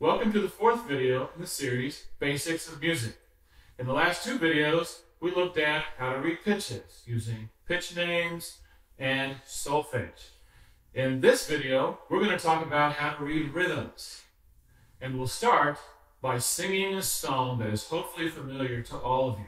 Welcome to the fourth video in the series, Basics of Music. In the last two videos, we looked at how to read pitches using pitch names and solfege. In this video, we're going to talk about how to read rhythms. And we'll start by singing a song that is hopefully familiar to all of you.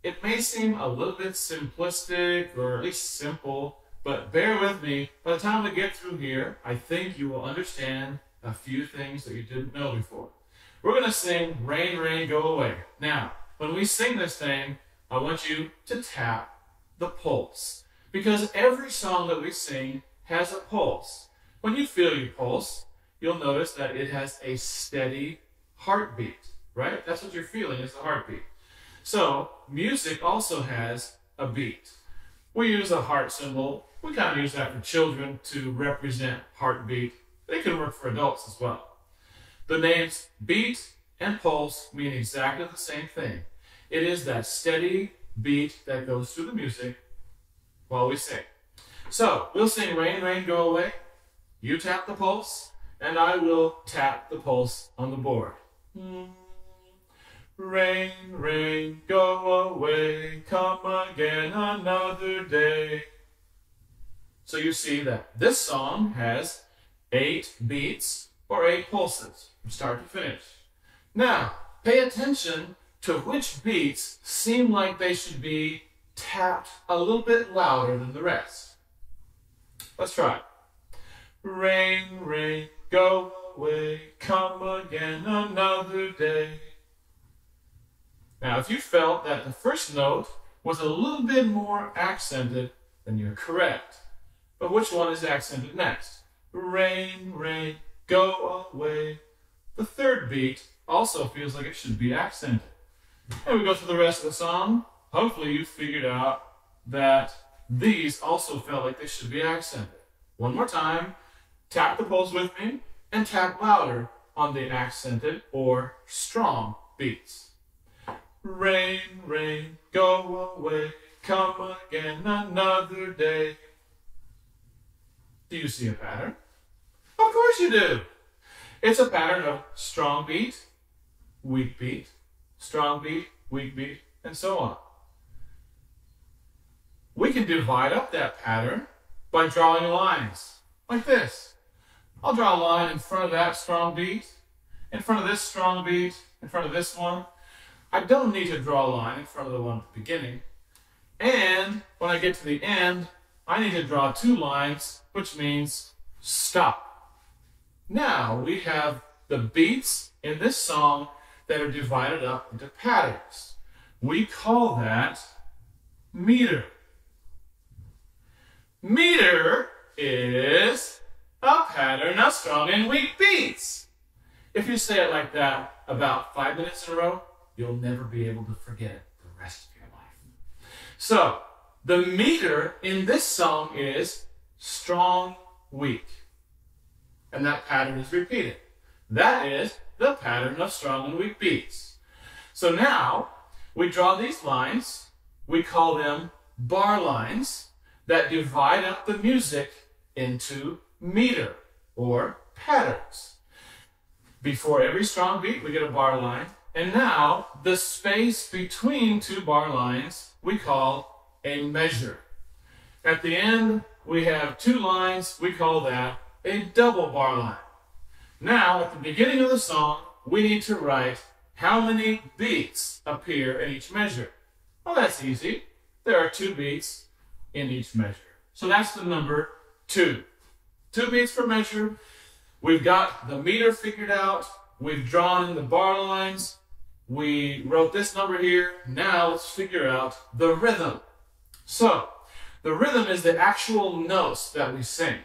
It may seem a little bit simplistic or at least simple, but bear with me. By the time we get through here, I think you will understand a few things that you didn't know before. We're going to sing Rain, Rain, Go Away. Now, when we sing this thing, I want you to tap the pulse, because every song that we sing has a pulse. When you feel your pulse, you'll notice that it has a steady heartbeat, right? That's what you're feeling, is the heartbeat. So, music also has a beat. We use a heart symbol. We kind of use that for children to represent heartbeat. They can work for adults as well. The names beat and pulse mean exactly the same thing. It is that steady beat that goes through the music while we sing. So, we'll sing Rain, Rain, Go Away. You tap the pulse, and I will tap the pulse on the board. Rain, rain, go away, come again another day. So you see that this song has 8 beats or 8 pulses from start to finish. Now, pay attention to which beats seem like they should be tapped a little bit louder than the rest. Let's try. Rain, rain, go away, come again another day. Now, if you felt that the first note was a little bit more accented, then you're correct. But which one is accented next? Rain, rain, go away. The third beat also feels like it should be accented. And we go through the rest of the song. Hopefully you figured out that these also felt like they should be accented. One more time, tap the pulse with me and tap louder on the accented or strong beats. Rain, rain, go away, come again another day. Do you see a pattern? Of course you do. It's a pattern of strong beat, weak beat, strong beat, weak beat, and so on. We can divide up that pattern by drawing lines, like this. I'll draw a line in front of that strong beat, in front of this strong beat, in front of this one. I don't need to draw a line in front of the one at the beginning. And when I get to the end, I need to draw 2 lines, which means stop. Now we have the beats in this song that are divided up into patterns. We call that meter. Meter is a pattern of strong and weak beats. If you say it like that about 5 minutes in a row, you'll never be able to forget it the rest of your life. So, the meter in this song is strong, weak. And that pattern is repeated. That is the pattern of strong and weak beats. So now, we draw these lines. We call them bar lines that divide up the music into meter or patterns. Before every strong beat, we get a bar line. And now, the space between 2 bar lines we call a measure. At the end, we have 2 lines. We call that a double bar line. Now, at the beginning of the song, we need to write how many beats appear in each measure. Well, that's easy. There are 2 beats in each measure. So that's the number 2. 2 beats per measure. We've got the meter figured out. We've drawn in the bar lines. We wrote this number here. Now let's figure out the rhythm. So, the rhythm is the actual notes that we sing.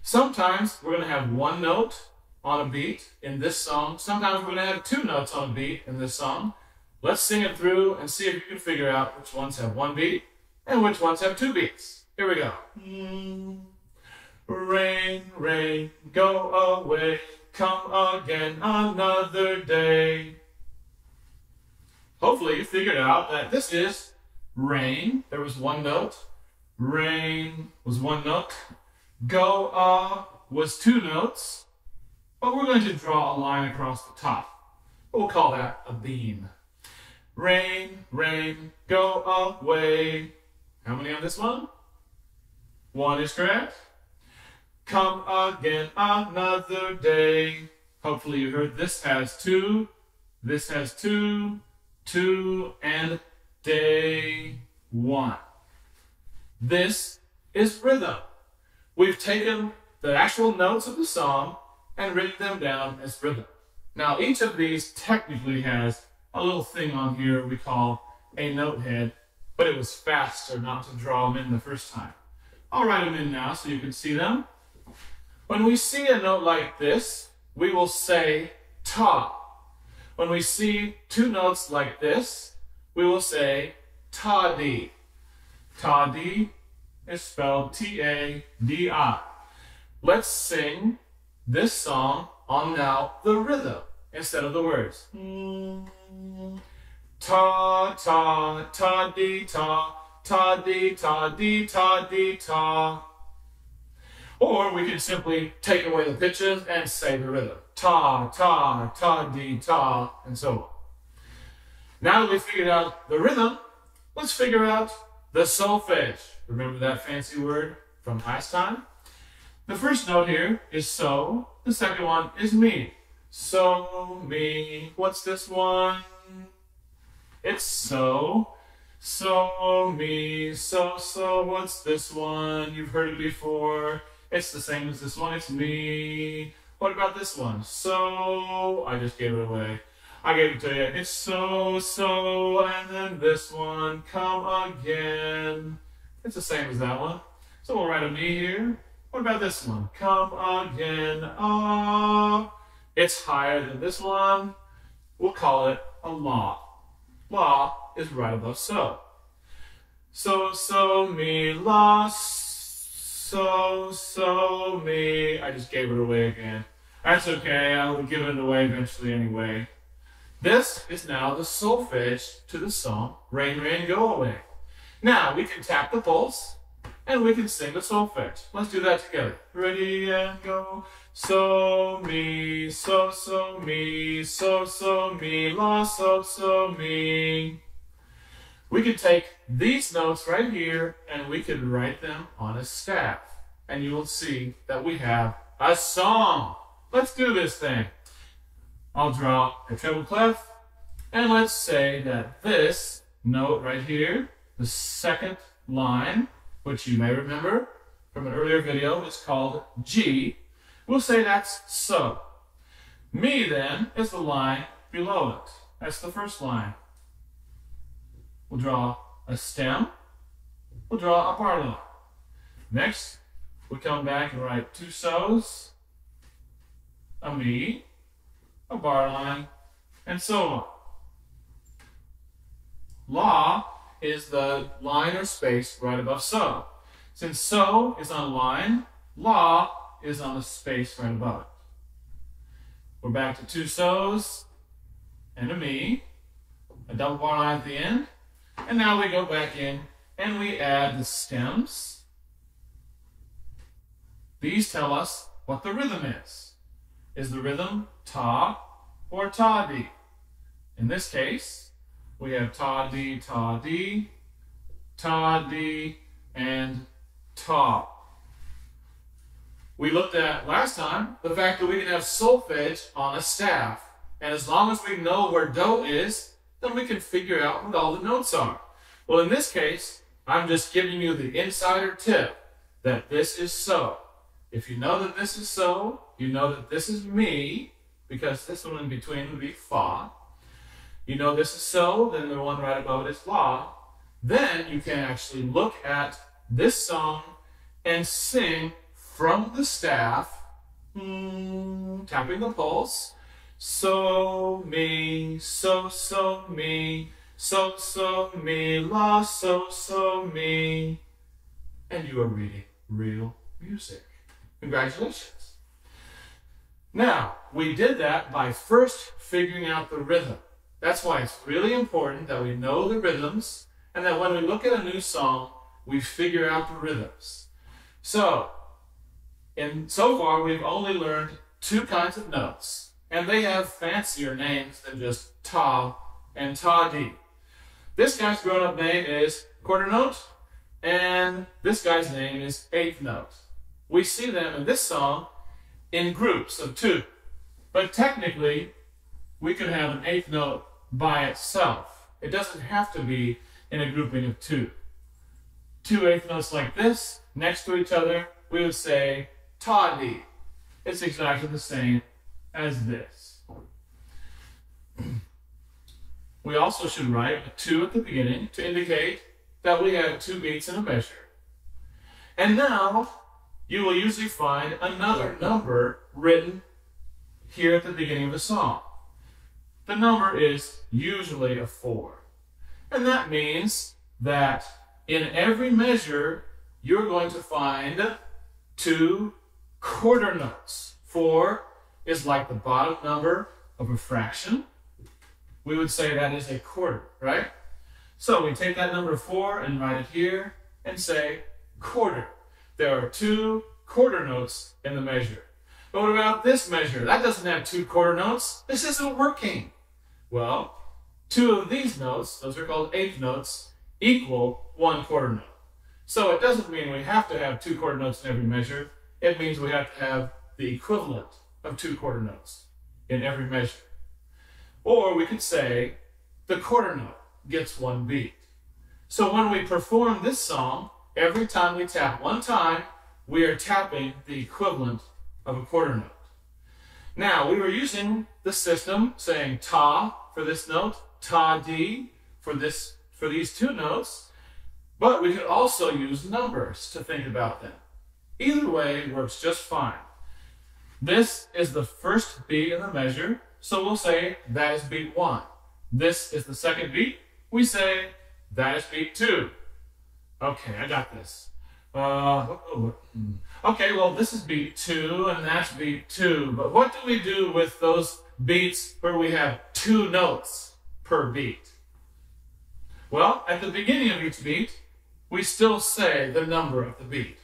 Sometimes we're going to have 1 note on a beat in this song. Sometimes we're going to have 2 notes on a beat in this song. Let's sing it through and see if you can figure out which ones have 1 beat and which ones have 2 beats. Here we go. Rain, rain, go away, come again another day. Hopefully you figured out that this is rain. There was 1 note. Rain was 1 note. Go was 2 notes. but we're going to draw a line across the top. We'll call that a beam. Rain, rain, go away. How many on this one? One is correct. Come again another day. Hopefully you heard this has two, two, and day one. This is rhythm. We've taken the actual notes of the song and written them down as rhythm. Now each of these technically has a little thing on here we call a note head, but it was faster not to draw them in the first time. I'll write them in now so you can see them. When we see a note like this, we will say ta. When we see two notes like this, we will say ta-dee. Ta-dee is spelled T-A-D-I. Let's sing this song on now the rhythm instead of the words. Ta, ta, ta-dee, ta, ta-dee, ta-dee, ta-dee, ta. Or we can simply take away the pitches and say the rhythm. Ta, ta, ta-dee, ta, and so on. Now that we've figured out the rhythm, let's figure out the solfege. Remember that fancy word from last time? The first note here is so. The second one is mi. So, mi. What's this one? It's so. So, mi. So, so. What's this one? You've heard it before. It's the same as this one. It's mi. What about this one? So. I just gave it away. I gave it to you. It's so, so. And then this one. Come again. It's the same as that one. So we'll write a mi here. What about this one? Come again. Ah. It's higher than this one. We'll call it a la. La is right above so. So, so, mi, la, so, so, mi. I just gave it away again. That's okay. I will give it away eventually anyway. This is now the solfege to the song Rain, Rain, Go Away. Now we can tap the pulse and we can sing the solfege. Let's do that together. Ready and go. So, mi, so, so, mi, so, so, mi, la, so, so, mi. We can take these notes right here and we can write them on a staff. And you will see that we have a song. Let's do this thing. I'll draw a treble clef and let's say that this note right here, the second line, which you may remember from an earlier video, is called G. We'll say that's so. Mi then is the line below it. That's the first line. We'll draw a stem. We'll draw a bar line. Next, we come back and write two so's, a mi, a bar line, and so on. La is the line or space right above so. Since so is on a line, la is on the space right above it. We're back to two so's and a mi, a double bar line at the end, and now we go back in and we add the stems. These tell us what the rhythm is. Is the rhythm ta or ta-dee? In this case, we have ta-dee, ta-dee, ta-dee, and ta. We looked at last time the fact that we can have solfege on a staff. And as long as we know where do is, then we can figure out what all the notes are. Well, in this case, I'm just giving you the insider tip that this is so. If you know that this is so, you know that this is mi, because this one in between would be fa. You know this is so, then the one right above it is la. Then you can actually look at this song and sing from the staff, tapping the pulse. So, mi, so, so, mi, so, so, mi, la, so, so, mi. And you are reading real music. Congratulations. Now, we did that by first figuring out the rhythm. That's why it's really important that we know the rhythms and that when we look at a new song, we figure out the rhythms. So far, we've only learned two kinds of notes, and they have fancier names than just ta and ta-dee. This guy's grown-up name is quarter note, and this guy's name is eighth note. We see them in this song in groups of two, but technically we could have an eighth note by itself. It doesn't have to be in a grouping of two. Two eighth notes like this, next to each other, we would say ta-dee. It's exactly the same as this. We also should write a 2 at the beginning to indicate that we have 2 beats in a measure. And now, you will usually find another number written here at the beginning of the song. The number is usually a 4. And that means that in every measure, you're going to find 2 quarter notes. 4 is like the bottom number of a fraction. We would say that is a quarter, right? So we take that number 4 and write it here and say quarter. There are 2 quarter notes in the measure. But what about this measure? That doesn't have 2 quarter notes. This isn't working. Well, 2 of these notes, those are called eighth notes, equal 1 quarter note. So it doesn't mean we have to have 2 quarter notes in every measure. It means we have to have the equivalent of 2 quarter notes in every measure. Or we could say the quarter note gets 1 beat. So when we perform this song, every time we tap 1 time, we are tapping the equivalent of a quarter note. Now, we were using the system saying ta for this note, ta-dee for these 2 notes, but we could also use numbers to think about them. Either way works just fine. This is the first beat in the measure, so we'll say that is beat 1. This is the second beat. We say that is beat 2. Okay, I got this. Okay, well, this is beat 2 and that's beat 2. But what do we do with those beats where we have 2 notes per beat? Well, at the beginning of each beat, we still say the number of the beat.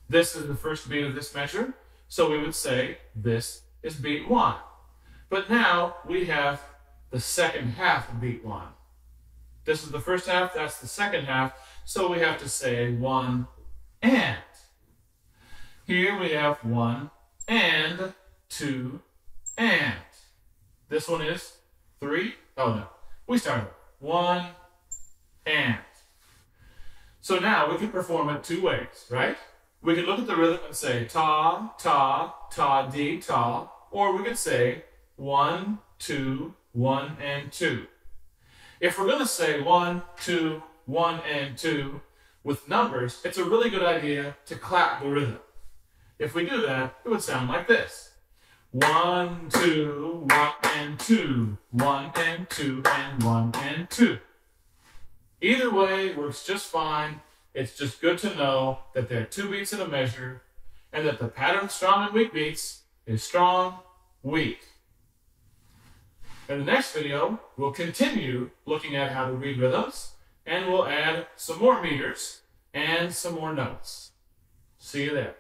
This is the first beat of this measure, so we would say this is beat 1. But now we have the second half of beat 1. This is the first half, that's the second half, so we have to say 1 and. Here we have 1 and 2 and. This one is 3. Oh no, we start with 1 and. So now we can perform it 2 ways, right? We could look at the rhythm and say ta, ta, ta-dee, ta, or we could say 1, 2, 1, and 2. If we're going to say 1, 2, 1, and 2 with numbers, it's a really good idea to clap the rhythm. If we do that, it would sound like this. 1, 2, 1, and 2, 1, and 2, and 1, and 2. Either way works just fine. It's just good to know that there are 2 beats in a measure and that the pattern of strong and weak beats is strong, weak. In the next video, we'll continue looking at how to read rhythms, and we'll add some more meters and some more notes. See you there.